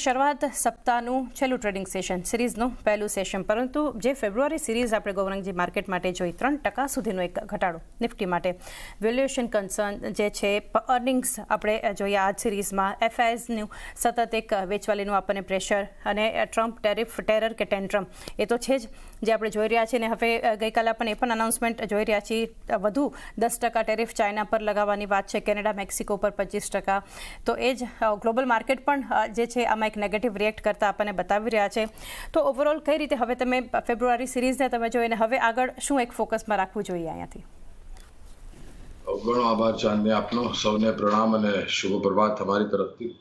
શરૂઆત સપ્તાહનું છેલ્લું trading session સિરીઝનું પહેલું સેશન, પરંતુ જે ફેબ્રુઆરી સિરીઝ આપણે ગૌરંગજી માર્કેટ માટે જોઈ 3% સુધીનો એક ઘટાડો નિફ્ટી માટે, વેલ્યુએશન કન્સર્ન જે છે, અર્નિંગ્સ આપણે જોઈએ આ સિરીઝમાં, એફઆઈએસનું સતત એક વેચવાલીનું આપણને પ્રેશર અને ટ્રમ્પ ટેરિફ ટેરર કે ટેન્ટ્રમ એ તો છે જ જે આપણે જોઈ રહ્યા છીએ. અને હવે ગઈકાલે આપણને એ પણ અનાઉન્સમેન્ટ જોઈ રહ્યા છીએ, વધુ 10% ટેરિફ ચાઇના પર લગાવવાની વાત છે, કેનેડા મેક્સિકો પર 25%. તો એ જ ગ્લોબલ માર્કેટ પણ જે છે આમાં એક નેગેટિવ રિએક્ટ કરતા આપણને બતાવી રહ્યા છે. તો ઓવરઓલ કઈ રીતે હવે તમે ફેબ્રુઆરી સિરીઝને તમે જોઈને હવે આગળ શું એક ફોકસમાં રાખવું જોઈએ અહીંયાથી? ઘણો આભાર ચાંદની આપનો. સૌને પ્રણામ અને શુભ પ્રભાત અમારી તરફથી.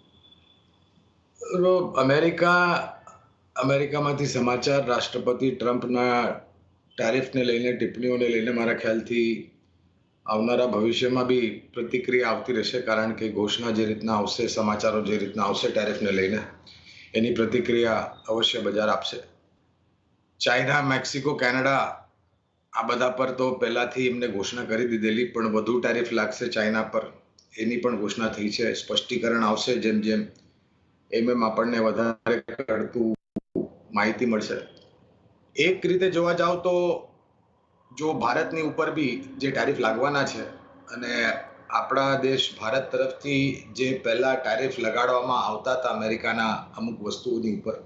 અમેરિકામાંથી સમાચાર રાષ્ટ્રપતિ ટ્રમ્પના ટેરિફને લઈને, ટિપ્પણીઓને લઈને મારા ખ્યાલથી આવનારા ભવિષ્યમાં બી પ્રતિક્રિયા આવતી રહેશે, કારણ કે ઘોષણા જે રીતના આવશે, સમાચારો જે રીતના આવશે ટેરિફને લઈને, એની પ્રતિક્રિયા અવશ્ય બજાર આપશે. ચાઇના, મેક્સિકો, કેનેડા આ બધા પર તો પહેલાથી એમને ઘોષણા કરી દીધેલી, પણ વધુ ટેરિફ લાગશે ચાઇના પર એની પણ ઘોષણા થઈ છે. સ્પષ્ટીકરણ આવશે જેમ જેમ એમ આપણને વધારે પડતું માહિતી મળશે. એક રીતે જોવા જાવ તો જો ભારતની ઉપર બી જે ટેરિફ લાગવાના છે અને આપણા દેશ ભારત તરફથી જે પહેલાં ટેરિફ લગાડવામાં આવતા હતા અમેરિકાના અમુક વસ્તુઓની ઉપર,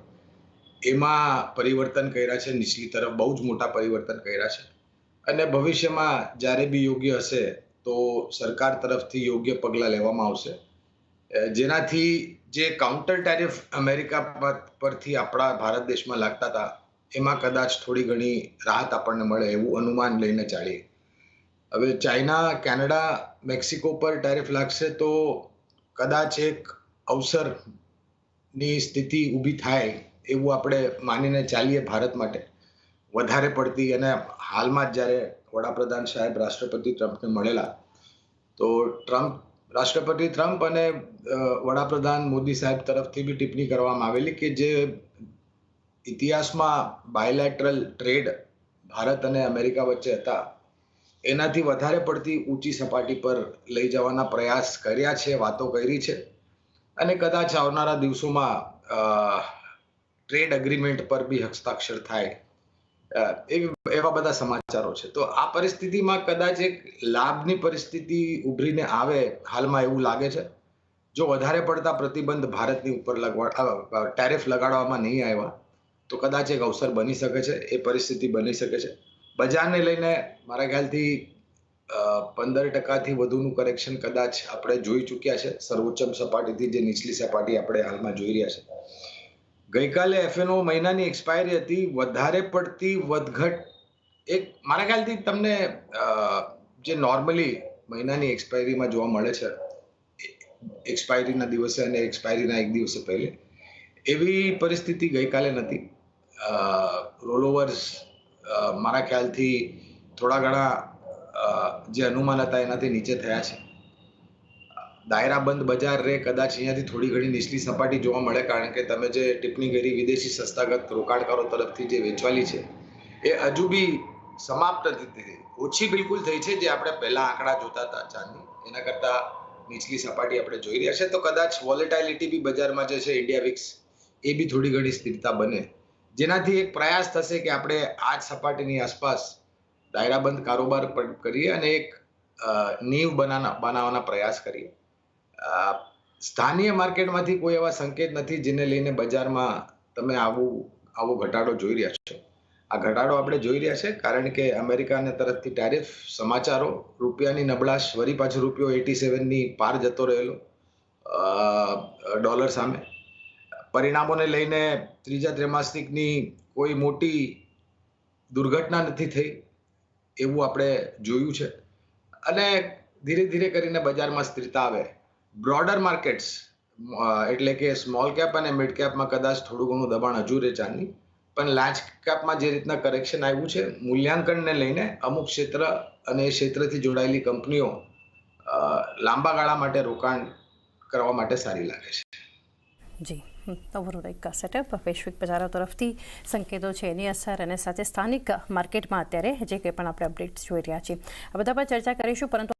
એમાં પરિવર્તન કર્યા છે નીચલી તરફ, બહુ જ મોટા પરિવર્તન કર્યા છે. અને ભવિષ્યમાં જ્યારે બી યોગ્ય હશે તો સરકાર તરફથી યોગ્ય પગલાં લેવામાં આવશે, જેનાથી જે કાઉન્ટર ટેરિફ અમેરિકા પરથી આપણા ભારત દેશમાં લાગતા હતા એમાં કદાચ થોડી ઘણી રાહત આપણને મળે એવું અનુમાન લઈને ચાલીએ. હવે ચાઇના, કેનેડા, મેક્સિકો પર ટેરિફ લાગશે તો કદાચ એક અવસરની સ્થિતિ ઊભી થાય એવું આપણે માનીને ચાલીએ ભારત માટે વધારે પડતી. અને હાલમાં જ જ્યારે વડાપ્રધાન સાહેબ રાષ્ટ્રપતિ ટ્રમ્પને મળેલા, તો રાષ્ટ્રપતિ ટ્રમ્પ અને વડાપ્રધાન મોદી સાહેબ તરફથી બી ટિપ્પણી કરવામાં આવેલી કે જે ઇતિહાસમાં બાયલેટરલ ટ્રેડ ભારત અને અમેરિકા વચ્ચે હતા એનાથી વધારે પડતી ઊંચી સપાટી પર લઈ જવાના પ્રયાસ કર્યા છે, વાતો કરી છે, અને કદાચ આવનારા દિવસોમાં ટ્રેડ એગ્રીમેન્ટ પર બી હસ્તાક્ષર થાય એવા બધા સમાચારો છે. તો આ પરિસ્થિતિમાં કદાચ એક લાભની પરિસ્થિતિ ઉભરીને આવે હાલમાં એવું લાગે છે. જો વધારે પડતા પ્રતિબંધ ભારતની ઉપર ટેરિફ લગાડવામાં નહીં આવ્યા તો કદાચ એક અવસર બની શકે છે, એ પરિસ્થિતિ બની શકે છે. બજારને લઈને મારા ખ્યાલથી 15%થી વધુનું કરેક્શન કદાચ આપણે જોઈ ચૂક્યા છે સર્વોચ્ચ સપાટીથી જે નીચલી સપાટી આપણે હાલમાં જોઈ રહ્યા છે. ગઈકાલે એફએનઓ મહિનાની એક્સપાયરી હતી, વધારે પડતી વધઘટ એક મારા ખ્યાલથી તમને જે નોર્મલી મહિનાની એક્સપાયરીમાં જોવા મળે છે, એક્સપાયરીના દિવસે અને એક્સપાયરીના એક દિવસે પહેલે, એવી પરિસ્થિતિ ગઈકાલે નથી. રોલઓવર્સ મારા ખ્યાલથી થોડા ઘણા જે અનુમાન હતા એનાથી નીચે થયા છે. દાયરાબંધ બજાર રે કદાચ અહીંયાથી થોડી ઘણી નીચલી સપાટી જોવા મળે, કારણ કે તમે જે ટિપ્પણી કરી વિદેશી સંસ્થાગત રોકાણકારો તરફથી જે વેચવાલી છે એ હજુ બી સમાપ્ત નથી થઈ, ઓછી બિલકુલ થઈ છે. જે આપણે પહેલા આંકડા જોતા હતા ચાંદની, એના કરતાં નીચલી સપાટી આપણે જોઈ રહ્યા છે. તો કદાચ વોલેટાઇલિટી બી બજારમાં જે છે ઇન્ડિયા વિક્સ એ બી થોડી ઘણી સ્થિરતા બને, જેનાથી એક પ્રયાસ થશે કે આપણે આ જ સપાટીની આસપાસ દાયરાબંધ કારોબાર કરીએ અને એક નીવ બનાવવાના પ્રયાસ કરીએ. સ્થાનીય માર્કેટમાંથી કોઈ એવા સંકેત નથી જેને લઈને બજારમાં તમે આવો ઘટાડો જોઈ રહ્યા છો. આ ઘટાડો આપણે જોઈ રહ્યા છે કારણ કે અમેરિકાના તરફથી ટેરિફ સમાચારો, રૂપિયાની નબળાશ, વળી પાછો રૂપિયો 87ની પાર જતો રહેલો ડોલર સામે, પરિણામોને લઈને ત્રીજા ત્રૈમાસિકની કોઈ મોટી દુર્ઘટના નથી થઈ એવું આપણે જોયું છે. અને ધીરે ધીરે કરીને બજારમાં સ્થિરતા આવે. બ્રોડર માર્કેટ્સ એટલે કે સ્મોલ કેપ અને મિડ કેપમાં કદાચ થોડું ઘણું દબાણ હજુ રહે ચાંદની, પણ લાર્જ કેપમાં જે રીતના કરેક્શન આવ્યું છે, મૂલ્યાંકનને લઈને અમુક ક્ષેત્ર અને એ ક્ષેત્રથી જોડાયેલી કંપનીઓ લાંબા ગાળા માટે રોકાણ કરવા માટે સારી લાગે છે. જી, ઓવરઓલ એક સેટઅપ વૈશ્વિક બજારો તરફથી સંકેતો છે એની અસર, અને સાથે સ્થાનિક માર્કેટમાં અત્યારે જે કંઈ પણ આપણે અપડેટ્સ જોઈ રહ્યા છીએ આ બધા પર ચર્ચા કરીશું. પરંતુ